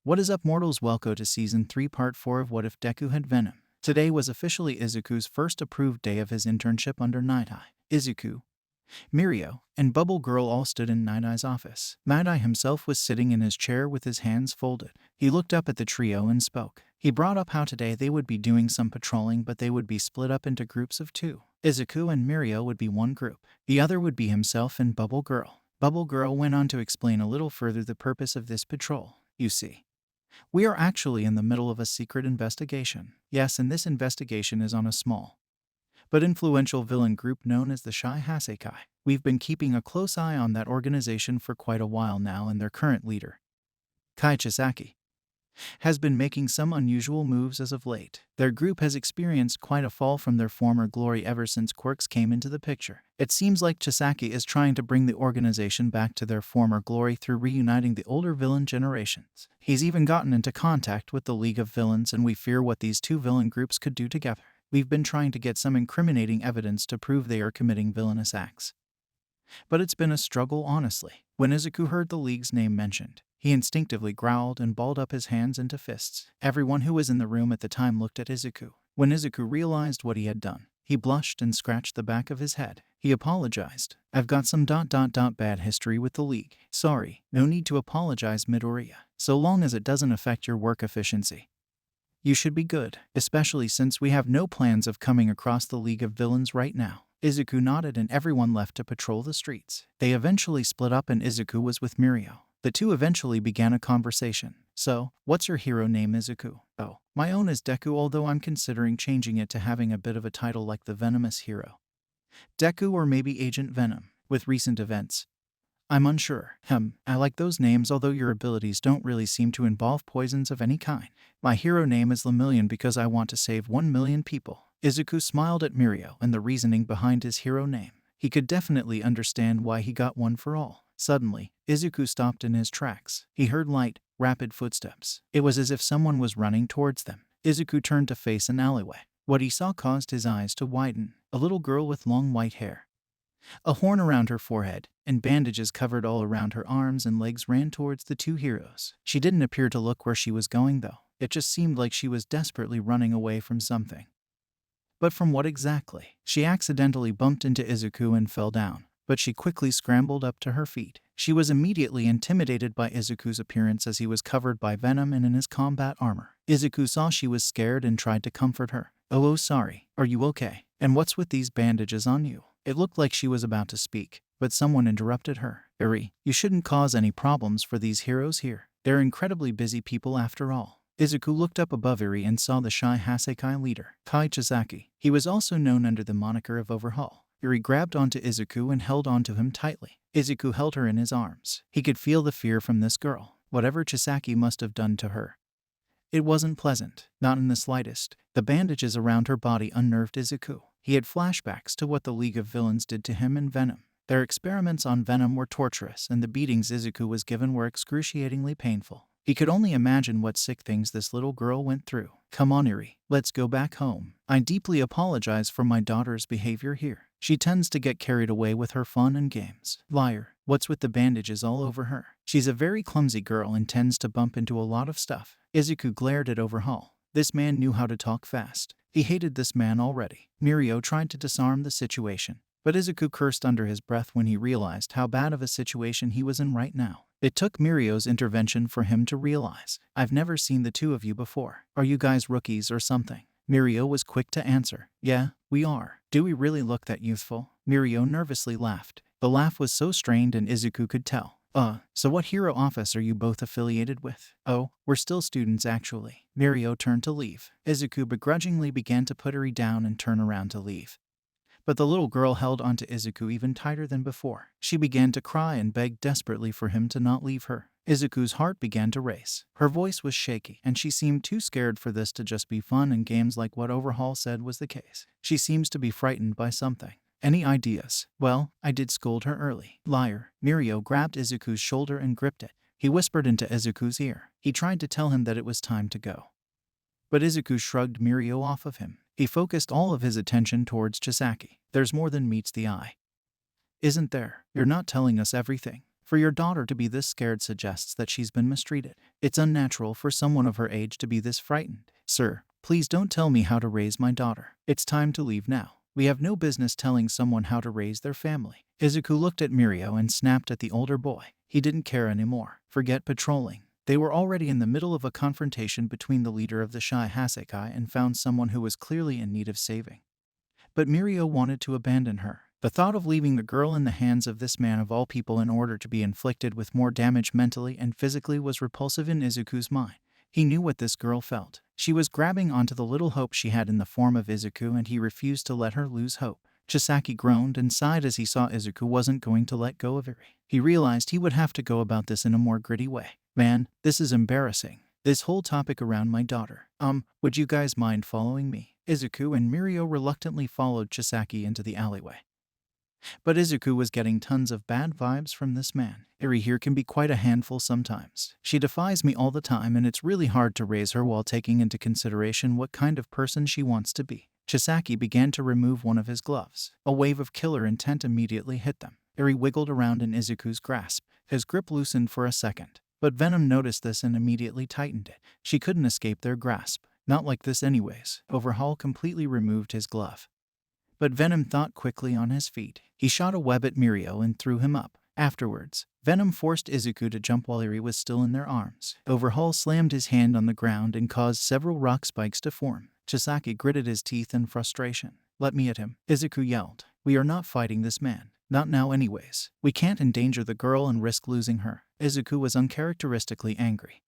What is up, mortals? Welcome to Season 3 Part 4 of What If Deku Had Venom. Today was officially Izuku's first approved day of his internship under Night Eye. Izuku, Mirio, and Bubble Girl all stood in Night Eye's office. Night Eye himself was sitting in his chair with his hands folded. He looked up at the trio and spoke. He brought up how today they would be doing some patrolling, but they would be split up into groups of two. Izuku and Mirio would be one group. The other would be himself and Bubble Girl. Bubble Girl went on to explain a little further the purpose of this patrol. You see, we are actually in the middle of a secret investigation. Yes, and this investigation is on a small but influential villain group known as the Shy Hasekai. We've been keeping a close eye on that organization for quite a while now, and their current leader, Kai Chisaki, has been making some unusual moves as of late. Their group has experienced quite a fall from their former glory ever since Quirks came into the picture. It seems like Chisaki is trying to bring the organization back to their former glory through reuniting the older villain generations. He's even gotten into contact with the League of Villains, and we fear what these two villain groups could do together. We've been trying to get some incriminating evidence to prove they are committing villainous acts, but it's been a struggle, honestly. When Izuku heard the League's name mentioned, he instinctively growled and balled up his hands into fists. Everyone who was in the room at the time looked at Izuku. When Izuku realized what he had done, he blushed and scratched the back of his head. He apologized. I've got some bad history with the League. Sorry, no need to apologize, Midoriya. So long as it doesn't affect your work efficiency, you should be good, especially since we have no plans of coming across the League of Villains right now. Izuku nodded and everyone left to patrol the streets. They eventually split up and Izuku was with Mirio. The two eventually began a conversation. So, what's your hero name, Izuku? Oh, my own is Deku, although I'm considering changing it to having a bit of a title like the venomous hero. Deku or maybe Agent Venom. With recent events, I'm unsure. I like those names, although your abilities don't really seem to involve poisons of any kind. My hero name is Lemillion because I want to save 1 million people. Izuku smiled at Mirio and the reasoning behind his hero name. He could definitely understand why he got one for all. Suddenly, Izuku stopped in his tracks. He heard light, rapid footsteps. It was as if someone was running towards them. Izuku turned to face an alleyway. What he saw caused his eyes to widen. A little girl with long white hair, a horn around her forehead, and bandages covered all around her arms and legs ran towards the two heroes. She didn't appear to look where she was going, though. It just seemed like she was desperately running away from something. But from what exactly? She accidentally bumped into Izuku and fell down, but she quickly scrambled up to her feet. She was immediately intimidated by Izuku's appearance as he was covered by venom and in his combat armor. Izuku saw she was scared and tried to comfort her. Oh, sorry. Are you okay? And what's with these bandages on you? It looked like she was about to speak, but someone interrupted her. Eri, you shouldn't cause any problems for these heroes here. They're incredibly busy people after all. Izuku looked up above Eri and saw the Shy Hasekai leader, Kai Chisaki. He was also known under the moniker of Overhaul. Eri grabbed onto Izuku and held onto him tightly. Izuku held her in his arms. He could feel the fear from this girl. Whatever Chisaki must have done to her, it wasn't pleasant, not in the slightest. The bandages around her body unnerved Izuku. He had flashbacks to what the League of Villains did to him and Venom. Their experiments on Venom were torturous, and the beatings Izuku was given were excruciatingly painful. He could only imagine what sick things this little girl went through. Come on, Eri, let's go back home. I deeply apologize for my daughter's behavior here. She tends to get carried away with her fun and games. Liar, what's with the bandages all over her? She's a very clumsy girl and tends to bump into a lot of stuff. Izuku glared at Overhaul. This man knew how to talk fast. He hated this man already. Mirio tried to disarm the situation, but Izuku cursed under his breath when he realized how bad of a situation he was in right now. It took Mirio's intervention for him to realize. I've never seen the two of you before. Are you guys rookies or something? Mirio was quick to answer. Yeah, we are. Do we really look that youthful? Mirio nervously laughed. The laugh was so strained and Izuku could tell. So what hero office are you both affiliated with? Oh, we're still students actually. Mirio turned to leave. Izuku begrudgingly began to put Eri down and turn around to leave. But the little girl held onto Izuku even tighter than before. She began to cry and beg desperately for him to not leave her. Izuku's heart began to race. Her voice was shaky, and she seemed too scared for this to just be fun and games like what Overhaul said was the case. She seems to be frightened by something. Any ideas? Well, I did scold her early. Liar. Mirio grabbed Izuku's shoulder and gripped it. He whispered into Izuku's ear. He tried to tell him that it was time to go, but Izuku shrugged Mirio off of him. He focused all of his attention towards Chisaki. There's more than meets the eye, isn't there? You're not telling us everything. For your daughter to be this scared suggests that she's been mistreated. It's unnatural for someone of her age to be this frightened. Sir, please don't tell me how to raise my daughter. It's time to leave now. We have no business telling someone how to raise their family. Izuku looked at Mirio and snapped at the older boy. He didn't care anymore. Forget patrolling. They were already in the middle of a confrontation between the leader of the Shy Hasekai and found someone who was clearly in need of saving. But Mirio wanted to abandon her. The thought of leaving the girl in the hands of this man of all people in order to be inflicted with more damage mentally and physically was repulsive in Izuku's mind. He knew what this girl felt. She was grabbing onto the little hope she had in the form of Izuku, and he refused to let her lose hope. Chisaki groaned and sighed as he saw Izuku wasn't going to let go of Eri. He realized he would have to go about this in a more gritty way. Man, this is embarrassing. This whole topic around my daughter. Would you guys mind following me? Izuku and Mirio reluctantly followed Chisaki into the alleyway. But Izuku was getting tons of bad vibes from this man. Eri here can be quite a handful sometimes. She defies me all the time, and it's really hard to raise her while taking into consideration what kind of person she wants to be. Chisaki began to remove one of his gloves. A wave of killer intent immediately hit them. Eri wiggled around in Izuku's grasp. His grip loosened for a second. But Venom noticed this and immediately tightened it. She couldn't escape their grasp. Not like this anyways. Overhaul completely removed his glove. But Venom thought quickly on his feet. He shot a web at Mirio and threw him up. Afterwards, Venom forced Izuku to jump while Eri was still in their arms. Overhaul slammed his hand on the ground and caused several rock spikes to form. Chisaki gritted his teeth in frustration. Let me at him, Izuku yelled. We are not fighting this man. Not now anyways. We can't endanger the girl and risk losing her. Izuku was uncharacteristically angry.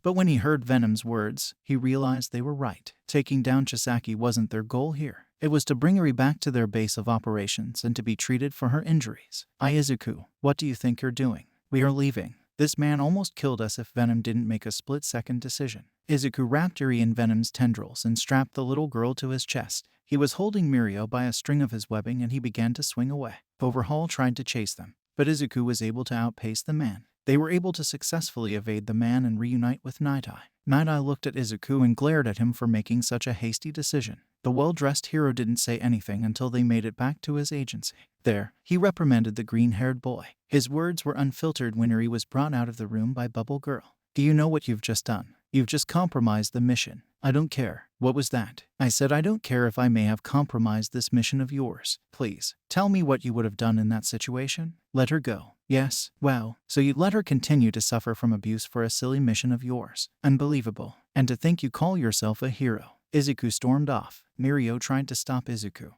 But when he heard Venom's words, he realized they were right. Taking down Chisaki wasn't their goal here. It was to bring Eri back to their base of operations and to be treated for her injuries. Izuku, what do you think you're doing? We are leaving. This man almost killed us if Venom didn't make a split-second decision. Izuku wrapped Eri in Venom's tendrils and strapped the little girl to his chest. He was holding Mirio by a string of his webbing and he began to swing away. Overhaul tried to chase them, but Izuku was able to outpace the man. They were able to successfully evade the man and reunite with Night Eye. Night Eye looked at Izuku and glared at him for making such a hasty decision. The well-dressed hero didn't say anything until they made it back to his agency. There, he reprimanded the green-haired boy. His words were unfiltered when Eri was brought out of the room by Bubble Girl. Do you know what you've just done? You've just compromised the mission. I don't care. What was that? I said I don't care if I may have compromised this mission of yours. Please, tell me what you would have done in that situation. Let her go. Yes, wow, so you'd let her continue to suffer from abuse for a silly mission of yours. Unbelievable. And to think you call yourself a hero. Izuku stormed off. Mirio tried to stop Izuku.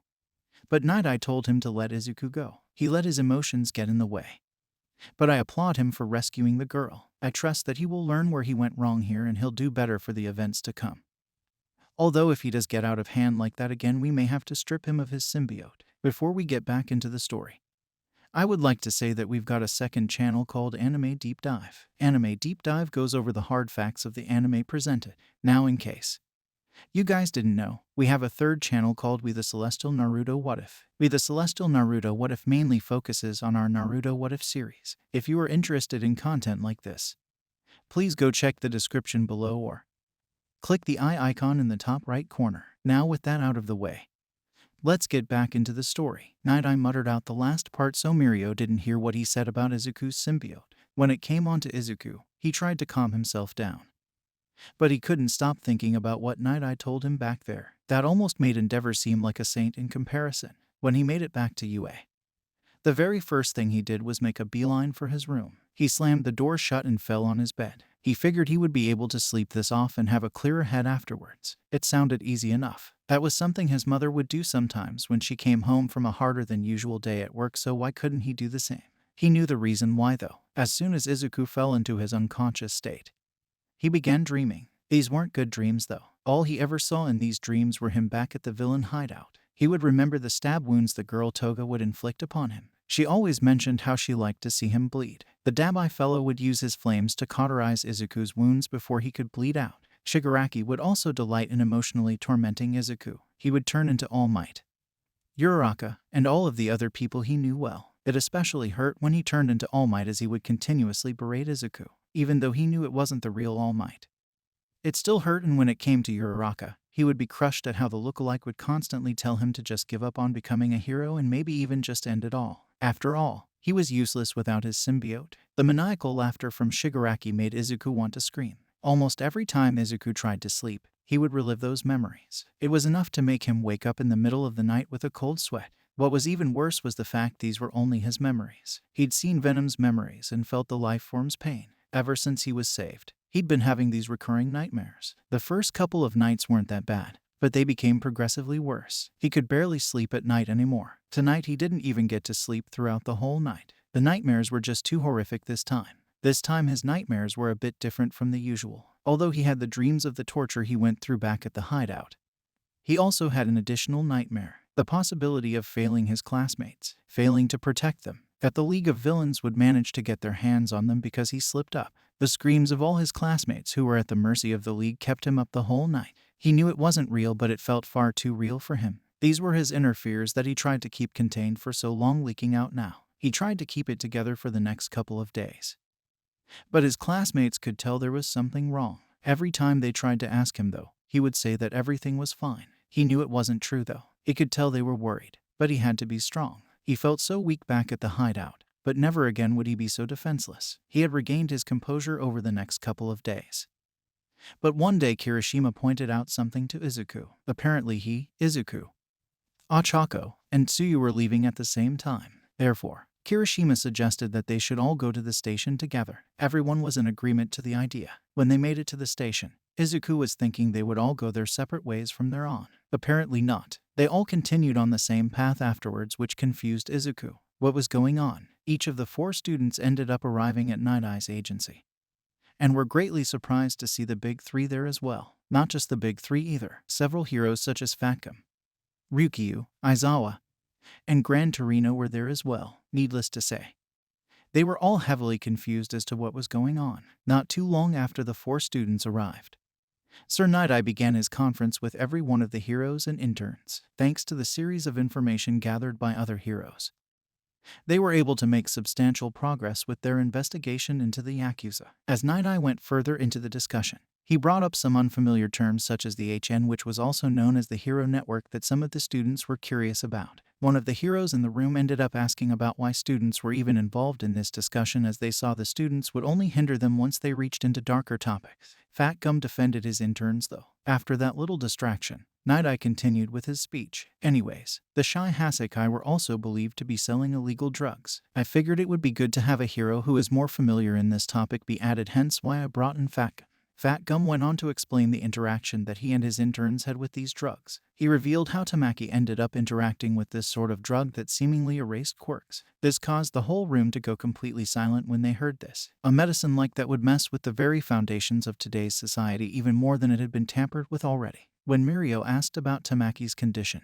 But Night Eye told him to let Izuku go. He let his emotions get in the way. But I applaud him for rescuing the girl. I trust that he will learn where he went wrong here and he'll do better for the events to come. Although if he does get out of hand like that again, we may have to strip him of his symbiote. Before we get back into the story, I would like to say that we've got a second channel called Anime Deep Dive. Anime Deep Dive goes over the hard facts of the anime presented. Now, in case you guys didn't know, we have a third channel called We The Celestial Naruto What If. We The Celestial Naruto What If mainly focuses on our Naruto What If series. If you are interested in content like this, please go check the description below or click the eye icon in the top right corner. Now with that out of the way, let's get back into the story. Night Eye muttered out the last part so Mirio didn't hear what he said about Izuku's symbiote. When it came onto Izuku, he tried to calm himself down. But he couldn't stop thinking about what Night Eye told him back there. That almost made Endeavor seem like a saint in comparison. When he made it back to UA, the very first thing he did was make a beeline for his room. He slammed the door shut and fell on his bed. He figured he would be able to sleep this off and have a clearer head afterwards. It sounded easy enough. That was something his mother would do sometimes when she came home from a harder than usual day at work, so why couldn't he do the same? He knew the reason why though. As soon as Izuku fell into his unconscious state, he began dreaming. These weren't good dreams though. All he ever saw in these dreams were him back at the villain hideout. He would remember the stab wounds the girl Toga would inflict upon him. She always mentioned how she liked to see him bleed. The Dabai fellow would use his flames to cauterize Izuku's wounds before he could bleed out. Shigaraki would also delight in emotionally tormenting Izuku. He would turn into All Might, Uraraka, and all of the other people he knew well. It especially hurt when he turned into All Might, as he would continuously berate Izuku, even though he knew it wasn't the real All Might. It still hurt, and when it came to Uraraka, he would be crushed at how the lookalike would constantly tell him to just give up on becoming a hero and maybe even just end it all. After all, He was useless without his symbiote. The maniacal laughter from Shigaraki made Izuku want to scream. Almost every time Izuku tried to sleep, he would relive those memories. It was enough to make him wake up in the middle of the night with a cold sweat. What was even worse was the fact these were only his memories. He'd seen Venom's memories and felt the life form's pain. Ever since he was saved, he'd been having these recurring nightmares. The first couple of nights weren't that bad, but they became progressively worse. He could barely sleep at night anymore. Tonight he didn't even get to sleep throughout the whole night. The nightmares were just too horrific this time. This time his nightmares were a bit different from the usual. Although he had the dreams of the torture he went through back at the hideout, he also had an additional nightmare. The possibility of failing his classmates, failing to protect them, that the League of Villains would manage to get their hands on them because he slipped up. The screams of all his classmates who were at the mercy of the League kept him up the whole night. He knew it wasn't real, but it felt far too real for him. These were his inner fears that he tried to keep contained for so long, leaking out now. He tried to keep it together for the next couple of days, but his classmates could tell there was something wrong. Every time they tried to ask him, though, he would say that everything was fine. He knew it wasn't true, though. He could tell they were worried, but he had to be strong. He felt so weak back at the hideout, but never again would he be so defenseless. He had regained his composure over the next couple of days. But one day Kirishima pointed out something to Izuku. Apparently he, Izuku, Ochako, and Tsuyu were leaving at the same time. Therefore, Kirishima suggested that they should all go to the station together. Everyone was in agreement to the idea. When they made it to the station, Izuku was thinking they would all go their separate ways from there on. Apparently not. They all continued on the same path afterwards, which confused Izuku. What was going on? Each of the 4 students ended up arriving at Night Eye's agency, and were greatly surprised to see the big 3 there as well. Not just the big 3 either. Several heroes such as Fatgum, Ryukyu, Aizawa, and Gran Torino were there as well. Needless to say, they were all heavily confused as to what was going on. Not too long after the 4 students arrived, Sir Night Eye began his conference with every one of the heroes and interns. Thanks to the series of information gathered by other heroes, they were able to make substantial progress with their investigation into the Yakuza. As Night Eye went further into the discussion, he brought up some unfamiliar terms such as the HN, which was also known as the Hero Network, that some of the students were curious about. One of the heroes in the room ended up asking about why students were even involved in this discussion, as they saw the students would only hinder them once they reached into darker topics. Fatgum defended his interns though. After that little distraction, Night Eye continued with his speech. Anyways, the Shy Hasekai were also believed to be selling illegal drugs. I figured it would be good to have a hero who is more familiar in this topic be added, hence why I brought in Fatgum. Fatgum went on to explain the interaction that he and his interns had with these drugs. He revealed how Tamaki ended up interacting with this sort of drug that seemingly erased quirks. This caused the whole room to go completely silent when they heard this. A medicine like that would mess with the very foundations of today's society even more than it had been tampered with already. When Mirio asked about Tamaki's condition,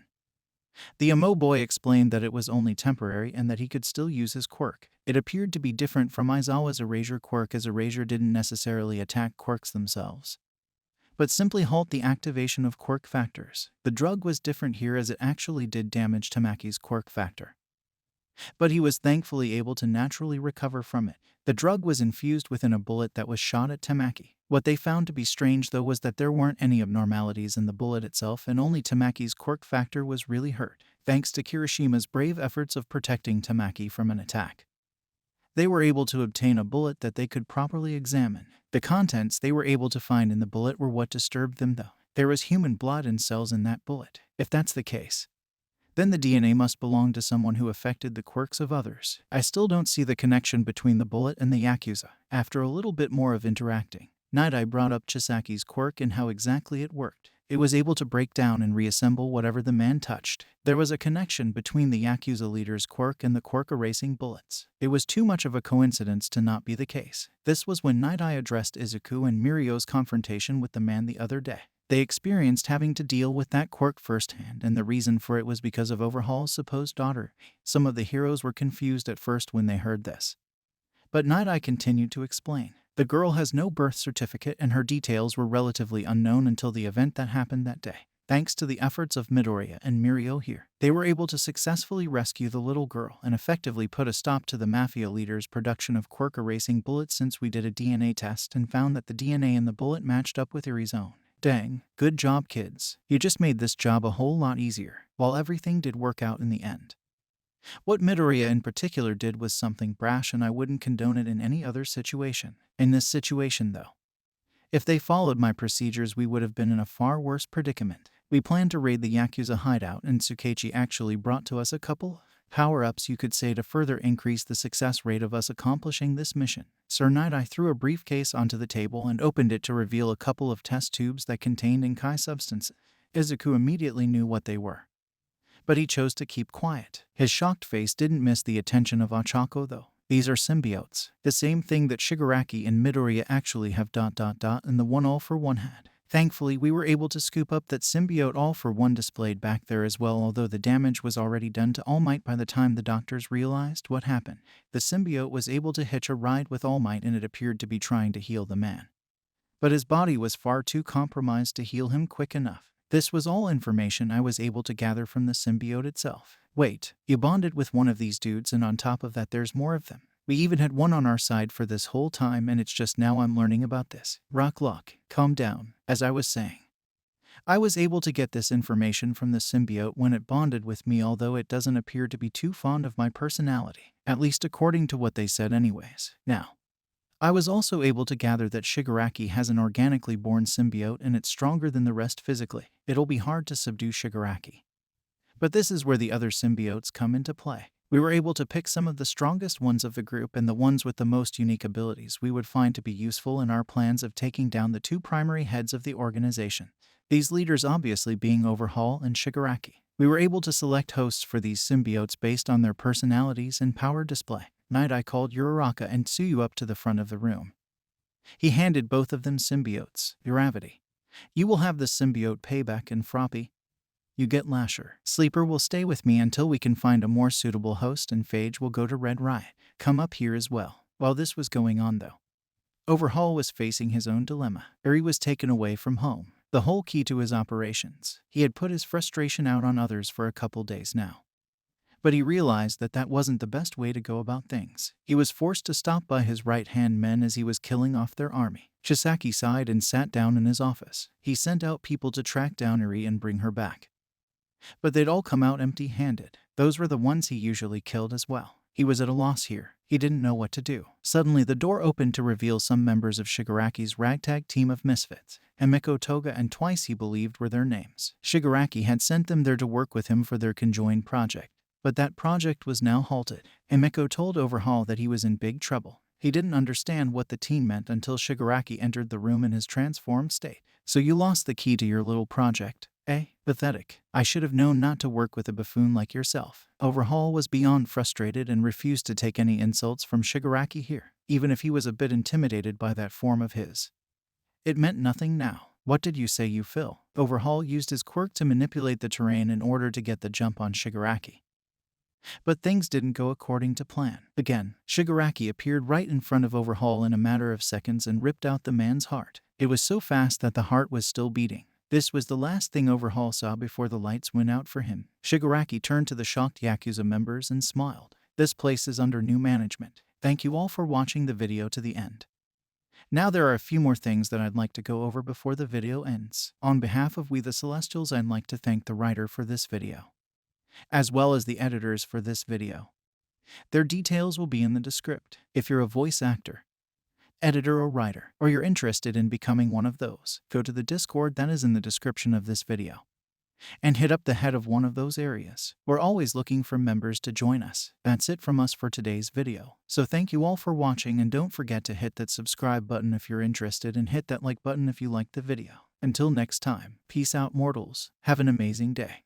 the emo boy explained that it was only temporary and that he could still use his quirk. It appeared to be different from Aizawa's erasure quirk, as erasure didn't necessarily attack quirks themselves, but simply halt the activation of quirk factors. The drug was different here, as it actually did damage Tamaki's quirk factor, but he was thankfully able to naturally recover from it. The drug was infused within a bullet that was shot at Tamaki. What they found to be strange though was that there weren't any abnormalities in the bullet itself, and only Tamaki's quirk factor was really hurt. Thanks to Kirishima's brave efforts of protecting Tamaki from an attack, they were able to obtain a bullet that they could properly examine. The contents they were able to find in the bullet were what disturbed them though. There was human blood and cells in that bullet. If that's the case, then the DNA must belong to someone who affected the quirks of others. I still don't see the connection between the bullet and the Yakuza. After a little bit more of interacting, Night Eye brought up Chisaki's quirk and how exactly it worked. It was able to break down and reassemble whatever the man touched. There was a connection between the Yakuza leader's quirk and the quirk erasing bullets. It was too much of a coincidence to not be the case. This was when Night Eye addressed Izuku and Mirio's confrontation with the man the other day. They experienced having to deal with that quirk firsthand, and the reason for it was because of Overhaul's supposed daughter. Some of the heroes were confused at first when they heard this, but Night Eye continued to explain. The girl has no birth certificate, and her details were relatively unknown until the event that happened that day. Thanks to the efforts of Midoriya and Mirio here, they were able to successfully rescue the little girl and effectively put a stop to the mafia leader's production of quirk erasing bullets, since we did a DNA test and found that the DNA in the bullet matched up with Iri's own. Dang, good job kids. You just made this job a whole lot easier. While everything did work out in the end, What Midoriya in particular did was something brash, and I wouldn't condone it in any other situation. In this situation, though, if they followed my procedures, we would have been in a far worse predicament. We planned to raid the Yakuza hideout, and Tsukechi actually brought to us a couple power-ups, you could say, to further increase the success rate of us accomplishing this mission. Sir Night threw a briefcase onto the table and opened it to reveal a couple of test tubes that contained Inkai substances. Izuku immediately knew what they were, but he chose to keep quiet. His shocked face didn't miss the attention of Ochako, though. These are symbiotes, the same thing that Shigaraki and Midoriya actually have ... and the one All For One had. Thankfully, we were able to scoop up that symbiote All For One displayed back there as well, although the damage was already done to All Might by the time the doctors realized what happened. The symbiote was able to hitch a ride with All Might, and it appeared to be trying to heal the man, but his body was far too compromised to heal him quick enough. This was all information I was able to gather from the symbiote itself. Wait, you bonded with one of these dudes, and on top of that there's more of them. We even had one on our side for this whole time, and it's just now I'm learning about this. Rocklock, calm down. As I was saying, I was able to get this information from the symbiote when it bonded with me, although it doesn't appear to be too fond of my personality, at least according to what they said anyways. Now, I was also able to gather that Shigaraki has an organically born symbiote, and it's stronger than the rest physically. It'll be hard to subdue Shigaraki. But this is where the other symbiotes come into play. We were able to pick some of the strongest ones of the group, and the ones with the most unique abilities we would find to be useful in our plans of taking down the two primary heads of the organization. These leaders obviously being Overhaul and Shigaraki. We were able to select hosts for these symbiotes based on their personalities and power display. I called Uraraka and Tsuyu up to the front of the room. He handed both of them symbiotes. Gravity, you will have the symbiote payback, and Froppy, you get Lasher. Sleeper will stay with me until we can find a more suitable host, and Phage will go to Red Riot. Come up here as well. While this was going on, though, Overhaul was facing his own dilemma. Eri was taken away from home, the whole key to his operations. He had put his frustration out on others for a couple days now, but he realized that that wasn't the best way to go about things. He was forced to stop by his right-hand men as he was killing off their army. Chisaki sighed and sat down in his office. He sent out people to track down Eri and bring her back, but they'd all come out empty-handed. Those were the ones he usually killed as well. He was at a loss here. He didn't know what to do. Suddenly, the door opened to reveal some members of Shigaraki's ragtag team of misfits. Emiko, Toga, and Twice, he believed, were their names. Shigaraki had sent them there to work with him for their conjoined project, but that project was now halted. Emiko told Overhaul that he was in big trouble. He didn't understand what the team meant until Shigaraki entered the room in his transformed state. So you lost the key to your little project, eh? Pathetic. I should have known not to work with a buffoon like yourself. Overhaul was beyond frustrated and refused to take any insults from Shigaraki here, even if he was a bit intimidated by that form of his. It meant nothing now. What did you say, you Phil? Overhaul used his quirk to manipulate the terrain in order to get the jump on Shigaraki, but things didn't go according to plan. Again, Shigaraki appeared right in front of Overhaul in a matter of seconds and ripped out the man's heart. It was so fast that the heart was still beating. This was the last thing Overhaul saw before the lights went out for him. Shigaraki turned to the shocked Yakuza members and smiled. This place is under new management. Thank you all for watching the video to the end. Now there are a few more things that I'd like to go over before the video ends. On behalf of We The Celestials, I'd like to thank the writer for this video, as well as the editors for this video. Their details will be in the description. If you're a voice actor, editor, or writer, or you're interested in becoming one of those, go to the Discord that is in the description of this video and hit up the head of one of those areas. We're always looking for members to join us. That's it from us for today's video. So thank you all for watching, and don't forget to hit that subscribe button if you're interested, and hit that like button if you liked the video. Until next time, peace out, mortals. Have an amazing day.